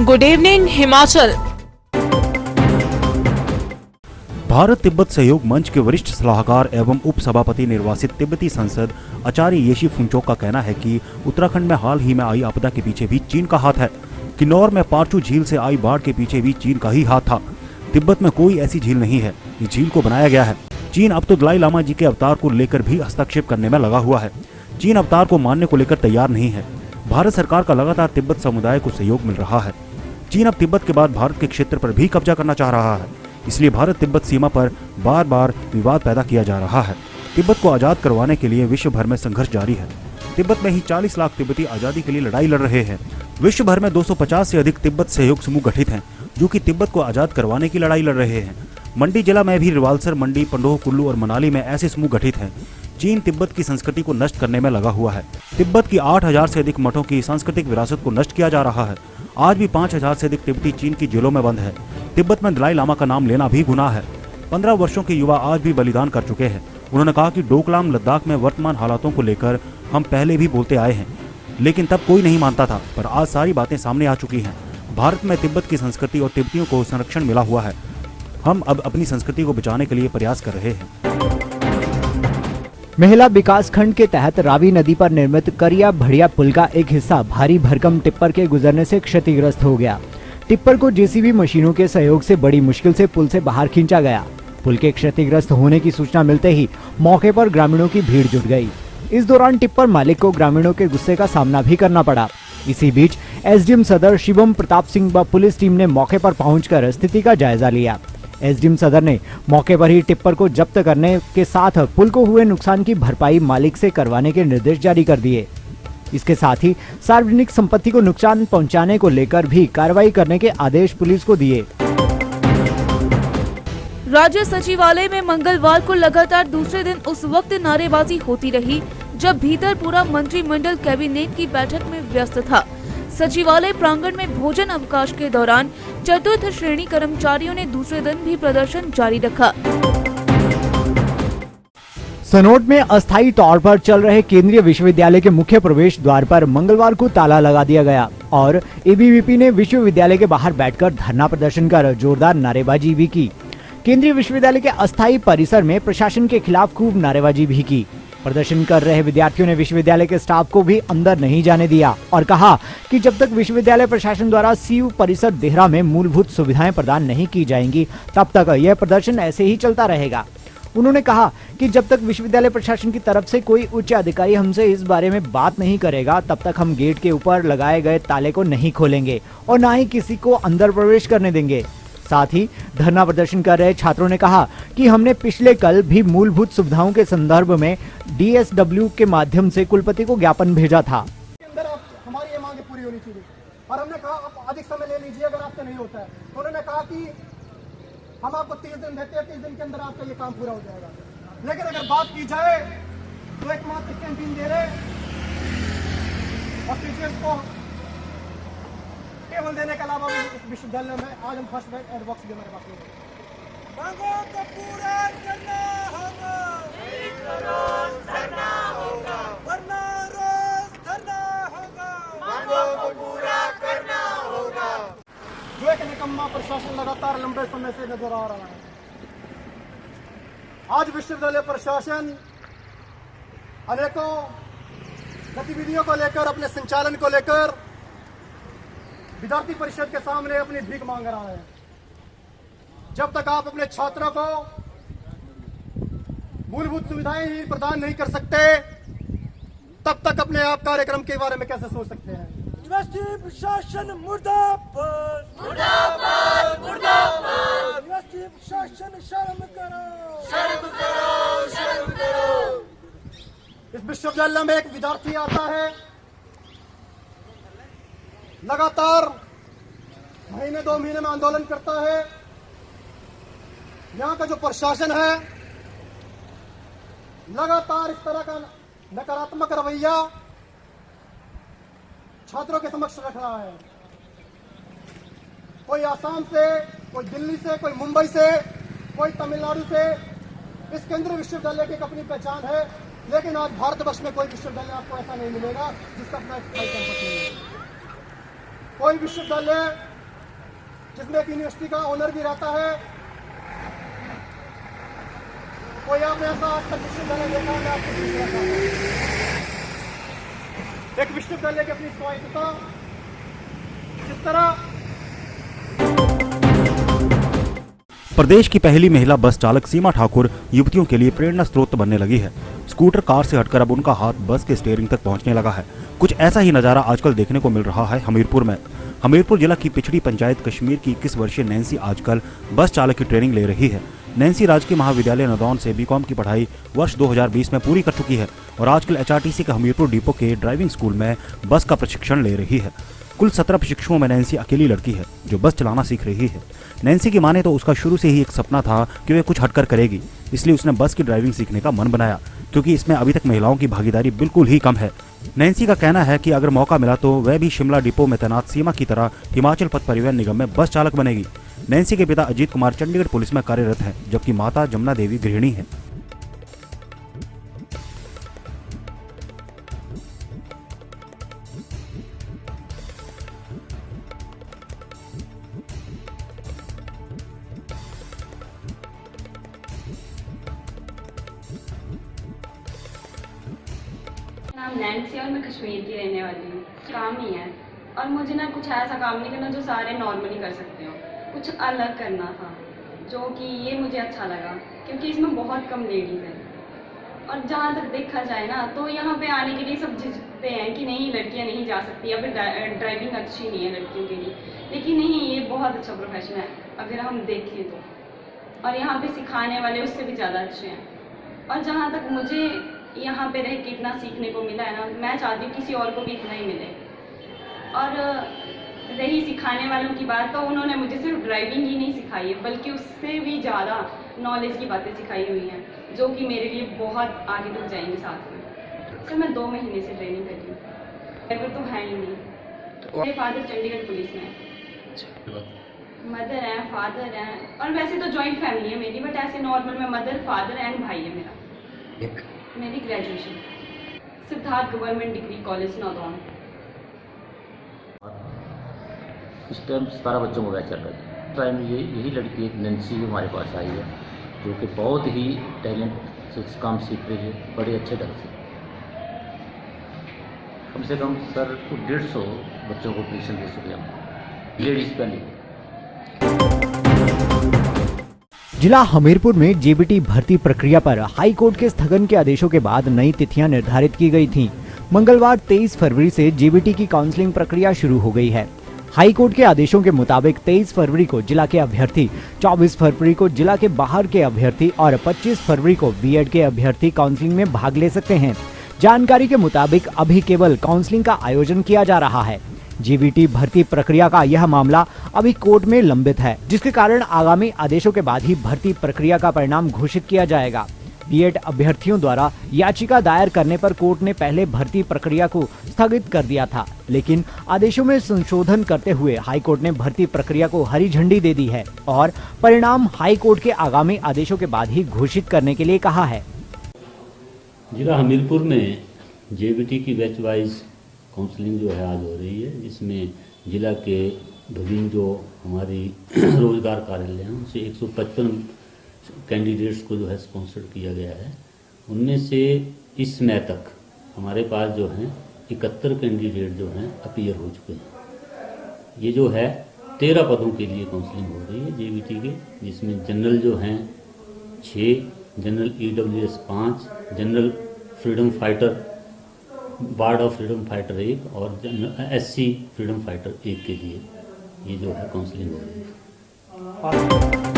Good evening Himachal. Bharat Tibet Sahyog Manch के वरिष्ठ सलाहकार एवं उप सभापति निर्वासित तिब्बती सांसद आचार्य येशी फुंगचोक का कहना है कि उत्तराखंड में हाल ही में आई आपदा के पीछे भी चीन का हाथ है। किन्नौर में पारचू झील से आई बाढ़ के पीछे भी चीन का ही हाथ था। तिब्बत में कोई ऐसी झील नहीं है, इस झील को बनाया गया है। चीन अब तो दलाई लामा जी के अवतार को लेकर भी हस्तक्षेप करने में लगा हुआ है। चीन अवतार को मानने को लेकर तैयार नहीं है। भारत सरकार का लगातार तिब्बत समुदाय को सहयोग मिल रहा है। चीन अब तिब्बत के बाद भारत के क्षेत्र पर भी कब्जा करना चाह रहा है, इसलिए भारत तिब्बत सीमा पर बार बार विवाद पैदा किया जा रहा है। तिब्बत को आजाद करवाने के लिए विश्व भर में संघर्ष जारी है। तिब्बत में ही 40 लाख तिब्बती आजादी के लिए लड़ाई लड़ रहे हैं। विश्व भर में 250 से अधिक तिब्बत सहयोग समूह गठित हैं, जो कि तिब्बत को आजाद करवाने की लड़ाई लड़ रहे हैं। मंडी जिला में भी रिवाल्सर, मंडी, पंडोह, कुल्लू और मनाली में ऐसे समूह गठित हैं। चीन तिब्बत की संस्कृति को नष्ट करने में लगा हुआ है। तिब्बत की 8000 से अधिक मठों की सांस्कृतिक विरासत को नष्ट किया जा रहा है। आज भी 5000 से अधिक तिब्बती चीन की जेलों में बंद है। तिब्बत में दलाई लामा का नाम लेना भी गुनाह है। 15 वर्षों के युवा आज भी बलिदान कर चुके हैं। उन्होंने कहा कि डोकलाम लद्दाख में वर्तमान हालातों को लेकर हम पहले भी बोलते आए हैं, लेकिन तब कोई नहीं मानता था, पर आज सारी बातें सामने आ चुकी हैं। भारत में तिब्बत की संस्कृति और तिब्बतियों को संरक्षण मिला हुआ है। हम अब अपनी संस्कृति को बचाने के लिए प्रयास कर रहे हैं। महिला विकास खंड के तहत रावी नदी पर निर्मित करिया भड़िया पुल का एक हिस्सा भारी भरकम टिप्पर के गुजरने से क्षतिग्रस्त हो गया। टिप्पर को जेसीबी मशीनों के सहयोग से बड़ी मुश्किल से पुल से बाहर खींचा गया। पुल के क्षतिग्रस्त होने की सूचना मिलते ही मौके पर ग्रामीणों की भीड़ जुट गई। इस दौरान टिप्पर मालिक को ग्रामीणों के गुस्से का सामना भी करना पड़ा। इसी बीच एसडीएम सदर शिवम प्रताप सिंह व पुलिस टीम ने मौके पर पहुंचकर स्थिति का जायजा लिया। एसडीएम सदर ने मौके पर ही टिप्पर को जब्त करने के साथ पुल को हुए नुकसान की भरपाई मालिक से करवाने के निर्देश जारी कर दिए। इसके साथ ही सार्वजनिक संपत्ति को नुकसान पहुंचाने को लेकर भी कार्रवाई करने के आदेश पुलिस को दिए। राज्य सचिवालय में मंगलवार को लगातार दूसरे दिन उस वक्त नारेबाजी होती रही जब भीतर पूरा मंत्रिमंडल कैबिनेट की बैठक में व्यस्त था। सचिवालय प्रांगण में भोजन अवकाश के दौरान चतुर्थ श्रेणी कर्मचारियों ने दूसरे दिन भी प्रदर्शन जारी रखा। सनोट में अस्थायी तौर पर चल रहे केंद्रीय विश्वविद्यालय के मुख्य प्रवेश द्वार पर मंगलवार को ताला लगा दिया गया और एबीवीपी ने विश्वविद्यालय के बाहर बैठकर धरना प्रदर्शन कर जोरदार नारेबाजी भी की। केंद्रीय विश्वविद्यालय के अस्थायी परिसर में प्रशासन के खिलाफ खूब नारेबाजी भी की। प्रदर्शन कर रहे विद्यार्थियों ने विश्वविद्यालय के स्टाफ को भी अंदर नहीं जाने दिया और कहा कि जब तक विश्वविद्यालय प्रशासन द्वारा सीयू परिसर देहरा में मूलभूत सुविधाएं प्रदान नहीं की जाएंगी, तब तक यह प्रदर्शन ऐसे ही चलता रहेगा। उन्होंने कहा कि जब तक विश्वविद्यालय प्रशासन की तरफ से कोई उच्च अधिकारी हमसे इस बारे में बात नहीं करेगा, तब तक हम गेट के ऊपर लगाए गए ताले को नहीं खोलेंगे और न ही किसी को अंदर प्रवेश करने देंगे। साथ ही धरना प्रदर्शन कर रहे छात्रों ने कहा कि हमने पिछले कल भी मूलभूत सुविधाओं के संदर्भ में डीएसडब्ल्यू के माध्यम से कुलपति को ज्ञापन भेजा था। अंदर हमारी ये मांगे पूरी होनी चाहिए और हमने कहा आप अधिक समय ले लीजिए अगर आपसे नहीं होता है। तो उन्होंने कहा कि हम आपको 30 दिन देते हैं, 30 दिन के अंदर आपका ये काम पूरा हो जाएगा। लेकिन अगर बात की जाए तो एकमात्र कैंटीन दे रहे और टीचर्स को केवल देने के अलावा विश्वविद्यालय में आज हम फर्स्ट एड बॉक्स भी हमारे पास नहीं है। मांगों को पूरा करना होगा, रोज धरना होगा, वरना रोज धरना होगा, मांगों को पूरा करना होगा। जो एक निकम्मा प्रशासन लगातार लंबे समय से नजर आ रहा है। आज विश्वविद्यालय प्रशासन अनेकों गतिविधियों को लेकर, अपने संचालन को लेकर विद्यार्थी परिषद के सामने अपनी भीख मांग रहा है। जब तक आप अपने छात्रों को मूलभूत सुविधाएं ही प्रदान नहीं कर सकते, तब तक अपने आप कार्यक्रम के बारे में कैसे सोच सकते हैं। यूनिवर्सिटी प्रशासन मुर्दाबाद, मुर्दाबाद, मुर्दाबाद। यूनिवर्सिटी प्रशासन शर्म करो, शर्म करो, शर्म करो। इस विश्वविद्यालय में एक विद्यार्थी आता है, लगातार महीने 2 महीने में आंदोलन करता है। यहाँ का जो प्रशासन है लगातार इस तरह का नकारात्मक रवैया छात्रों के समक्ष रख रहा है। कोई आसाम से, कोई दिल्ली से, कोई मुंबई से, कोई तमिलनाडु से। इस केंद्रीय विश्वविद्यालय की एक अपनी पहचान है, लेकिन आज भारतवर्ष में कोई विश्वविद्यालय आपको ऐसा नहीं मिलेगा जिसका अपना स्थायी कैंपस नहीं है। कोई विश्वविद्यालय जिसमें एक यूनिवर्सिटी का ऑनर भी रहता है। कोई आपने ऐसा आज तक विश्वविद्यालय देखा? मैं आपको पूछना चाहता हूं, एक विश्वविद्यालय की अपनी स्वायत्तता जिस तरह प्रदेश की पहली महिला बस चालक सीमा ठाकुर युवतियों के लिए प्रेरणा स्रोत बनने लगी है। स्कूटर कार से हटकर अब उनका हाथ बस के स्टीयरिंग तक पहुंचने लगा है। कुछ ऐसा ही नजारा आजकल देखने को मिल रहा है हमीरपुर में। हमीरपुर जिला की पिछड़ी पंचायत कश्मीर की 21 वर्षीय नैन्सी आजकल बस चालक की ट्रेनिंग ले रही है। नैन्सी राजकीय महाविद्यालय नदौन से बीकॉम की पढ़ाई वर्ष 2020 में पूरी कर चुकी है और आजकल एचआरटीसी के हमीरपुर डिपो के ड्राइविंग स्कूल में बस का प्रशिक्षण ले रही है। कुल 17 प्रशिक्षुओं में नैन्सी अकेली लड़की है जो बस चलाना सीख रही है। नैन्सी की माने तो उसका शुरू से ही एक सपना था कि वह कुछ हटकर करेगी, इसलिए उसने बस की ड्राइविंग सीखने का मन बनाया, क्योंकि इसमें अभी तक महिलाओं की भागीदारी बिल्कुल ही कम है। नैन्सी का कहना है कि अगर मौका मिला तो वह भी शिमला डिपो में तैनात सीमा की तरह हिमाचल पथ परिवहन निगम में बस चालक बनेगी। नैन्सी के पिता अजीत कुमार चंडीगढ़ पुलिस में कार्यरत हैं, जबकि माता जमुना देवी गृहिणी है। नाम नैन्सी और मैं कश्मीर की रहने वाली हूँ। काम ही है और मुझे ना कुछ ऐसा काम नहीं करना जो सारे नॉर्मली कर सकते हो, कुछ अलग करना था, जो कि ये मुझे अच्छा लगा क्योंकि इसमें बहुत कम लेडीज़ हैं। और जहाँ तक देखा जाए ना तो यहाँ पे आने के लिए सब झिझकते हैं कि नहीं लड़कियाँ नहीं जा सकती या फिर ड्राइविंग अच्छी नहीं है लड़कियों के लिए, लेकिन नहीं, ये बहुत अच्छा प्रोफेशन है अगर हम देखें तो। और यहाँ पे सिखाने वाले उससे भी ज़्यादा अच्छे हैं। और जहाँ तक मुझे यहाँ पे रह के इतना सीखने को मिला है ना, मैं चाहती हूँ किसी और को भी इतना ही मिले। और रही सिखाने वालों की बात, तो उन्होंने मुझे सिर्फ ड्राइविंग ही नहीं सिखाई है बल्कि उससे भी ज़्यादा नॉलेज की बातें सिखाई हुई हैं जो कि मेरे लिए बहुत आगे तक जाएंगे साथ में। तो मैं 2 महीने से ट्रेनिंग कर रही हूँ, ड्राइवर तो है ही नहीं। मेरे फादर चंडीगढ़ पुलिस में है, मदर है, फादर हैं, और वैसे तो जॉइंट फैमिली है मेरी, बट ऐसे नॉर्मल में मदर, फादर एंड भाई है मेरा। मेरी graduation Siddharth government degree college Nadaun. इस टाइम 17 बच्चों को बैच चल रहा है। टाइम यही लड़की एक नैन्सी हमारे पास आई है जो कि बहुत ही टैलेंट से काम सीख रही है, बड़े अच्छे ढंग से कम सर 150 बच्चों को ट्यूशन दे चुके हम, लेडीज पहले। जिला हमीरपुर में जेबीटी भर्ती प्रक्रिया पर हाई कोर्ट के स्थगन के आदेशों के बाद नई तिथियां निर्धारित की गई थीं। मंगलवार 23 फरवरी से जेबीटी की काउंसलिंग प्रक्रिया शुरू हो गई है। हाई कोर्ट के आदेशों के मुताबिक 23 फरवरी को जिला के अभ्यर्थी, 24 फरवरी को जिला के बाहर के अभ्यर्थी और 25 फरवरी को बीएड के अभ्यर्थी काउंसलिंग में भाग ले सकते हैं। जानकारी के मुताबिक अभी केवल काउंसलिंग का आयोजन किया जा रहा है। जीबीटी भर्ती प्रक्रिया का यह मामला अभी कोर्ट में लंबित है, जिसके कारण आगामी आदेशों के बाद ही भर्ती प्रक्रिया का परिणाम घोषित किया जाएगा। बीएड अभ्यर्थियों द्वारा याचिका दायर करने पर कोर्ट ने पहले भर्ती प्रक्रिया को स्थगित कर दिया था, लेकिन आदेशों में संशोधन करते हुए हाईकोर्ट ने भर्ती प्रक्रिया को हरी झंडी दे दी है और परिणाम हाईकोर्ट के आगामी आदेशों के बाद ही घोषित करने के लिए कहा है। जिला हमीरपुर में जेबीटी की बैच वाइज काउंसलिंग जो है आज हो रही है, जिसमें जिला के विभिन्न जो हमारी रोजगार कार्यालय हैं उनसे 155 कैंडिडेट्स को जो है स्पॉन्सर किया गया है। उनमें से इस समय तक हमारे पास जो हैं 71 कैंडिडेट जो हैं अपीयर हो चुके हैं। ये जो है 13 पदों के लिए काउंसलिंग हो रही है जेबीटी के, जिसमें जनरल जो हैं 6, general EWS 5, general freedom fighter, ward of freedom fighter 1 और एससी फ्रीडम फाइटर 1 के लिए ये जो है काउंसलिंग हो रही है।